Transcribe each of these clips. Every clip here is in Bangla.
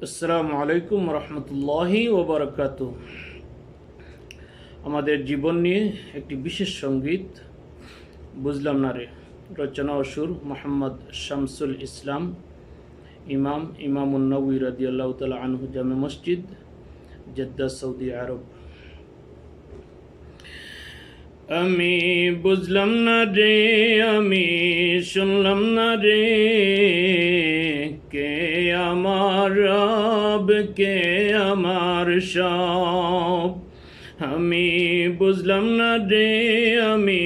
আসসালামু আলাইকুম রহমতুল্লাহি ওবরাকাতুহ। আমাদের জীবন নিয়ে একটি বিশেষ সঙ্গীত বুঝলাম না রে, রচনা ও সুর মোহাম্মদ শামসুল ইসলাম, ইমামুন নবী রাদিয়াল্লাহু তাআলা আনহু, জামে মসজিদ, জেদ্দা, সৌদি আরব। আমি বুঝলাম না রে, আমি শুনলাম না রে, কে আমার রব, কে আমার সব। আমি বুঝলাম না রে, আমি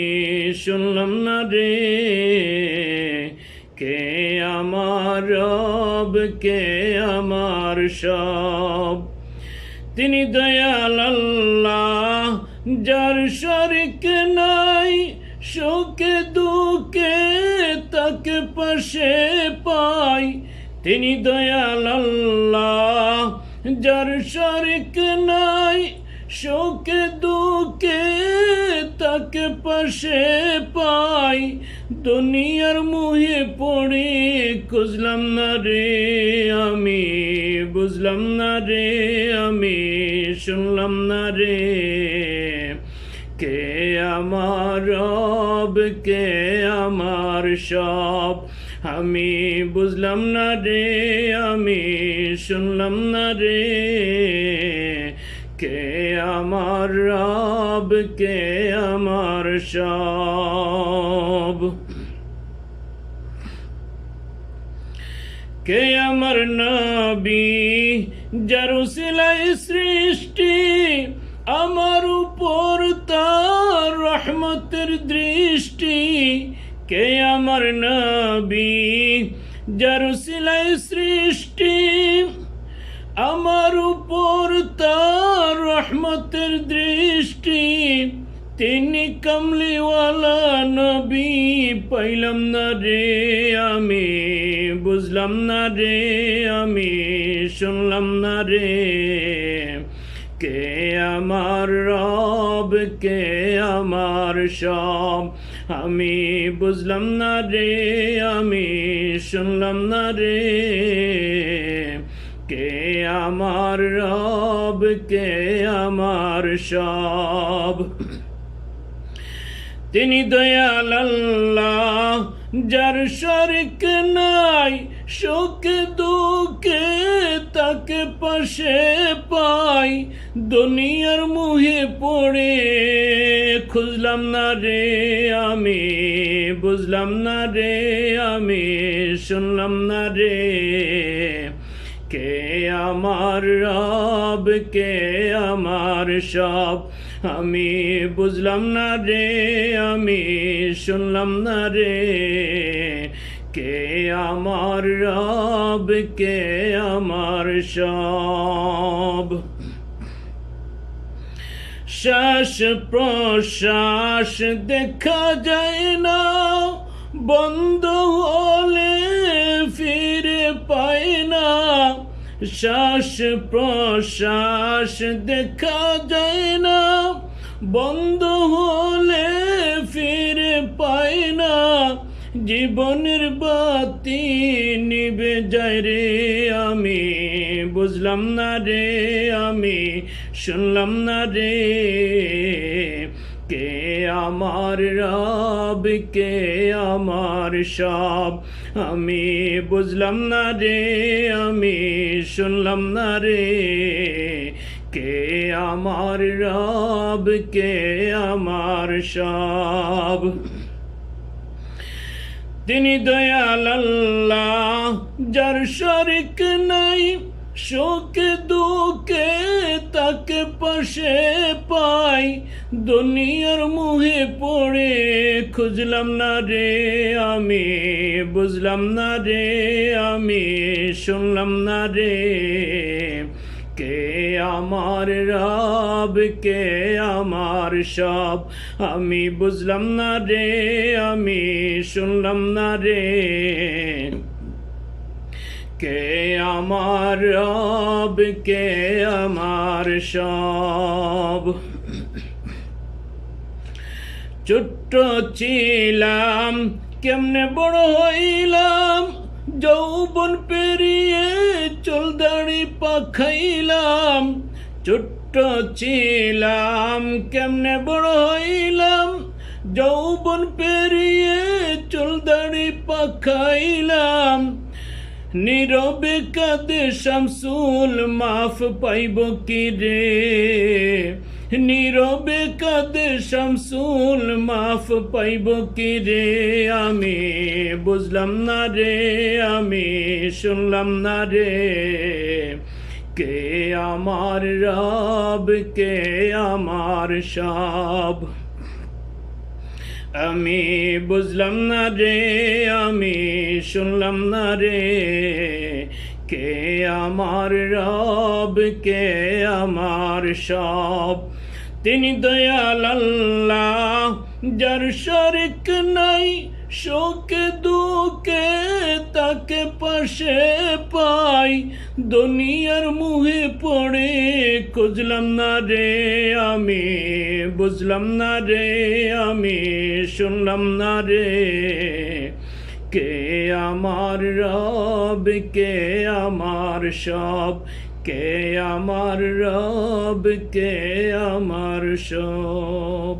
শুনলাম না রে, কে আমার রব, কে আমার সব। তিনি দয়াল আল্লাহ, যার শরিক নাই, সুখে দুঃখে তাকে পাশে পাই। তিনি দয়াল আল্লাহ, যার শরিক নাই, সুখে দুঃখে তাকে পাশে পাই। দুনিয়ার মুহে পড়ে খুঁজলাম না রে, আমি বুঝলাম না রে, আমি শুনলাম না রে, কে আমার রব, কে আমার সব। আমি বুঝলাম না রে, আমি শুনলাম না রে, কে আমার রব, কে আমার সব। কে আমার নবী, যার উসিলায় সৃষ্টি, আমার উপর তার রহমতের দৃষ্টি। কে আমার নবী, যার উসিলায় সৃষ্টি, আমার উপর তার রহমতের দৃষ্টি। তিনি কামলিওয়ালা নবী, পাইলাম না রে, আমি বুঝলাম না রে, আমি শুনলাম না রে, কে আমার রব, কে আমার সব। আমি বুঝলাম না রে, আমি শুনলাম না রে, কে আমার রব, কে আমার সব। তিনি দয়াল আল্লাহ, যার শরিক নাই, সুখে দুঃখে তাকে পাশে পাই। দুনিয়ার মুহে পড়ে খুঁজলাম না রে, আমি বুঝলাম না রে, আমি শুনলাম না রে, কে আমার রব, কে আমার সব। আমি বুঝলাম না রে, আমি শুনলাম না রে, কে আমার রব, কে আমার সব। শ্বাস প্রশ্বাস দেখা যায় না, বন্ধ হলে ফিরে পায় না। শ্বাস প্রশ্বাস দেখা যায় না, বন্ধ হলে ফিরে পায় না। জীবনের বাতি নিভে যায় রে, আমি বুঝলাম না রে, আমি শুনলাম না রে, কে আমার রব, কে আমার সব। আমি বুঝলাম না রে, আমি শুনলাম না রে, কে আমার রব, কে আমার সব। তিনি দয়াল আল্লাহ, যার শরিক নাই, সুখে দুঃখে তাকে পাশে পাই। দুনিয়ার মুহে পড়ে খুঁজলাম না রে, আমি বুঝলাম না রে, আমি শুনলাম না রে, কে আমার রব, কে আমার সব। আমি বুঝলাম না রে, আমি শুনলাম না রে, কে আমার রব, কে আমার সব। ছোট্ট ছিলাম, কেমনে বড় হইলাম, যৌবন পেরিয়ে চুল দাড়ি খাইলাম, ছোট্ট ছিলাম কেমনে বড় হইলাম, যৌবন পেরিয়ে চুল দাড়ি পাকাইলাম, নীরবে কাঁদে শামসুল মাফ পাইব কি রে, নীরবে কাঁদে শামসুল মাফ পাইব কি রে, আমি বুঝলাম না রে, আমি শুনলাম না রে, কে আমার রব, কে আমার সব, আমি বুঝলাম না রে, আমি শুনলাম না রে, কে আমার রব, কে আমার সব, তিনি দয়াল আল্লাহ যার শরিক নাই, শোকে দুঃখে তাকে পাশে পাই, দুনিয়ার মুহে পড়ে খুঁজলাম না রে, আমি বুঝলাম না রে, আমি শুনলাম না রে, কে আমার রব, কে আমার সব, কে আমার রব, কে আমার সব।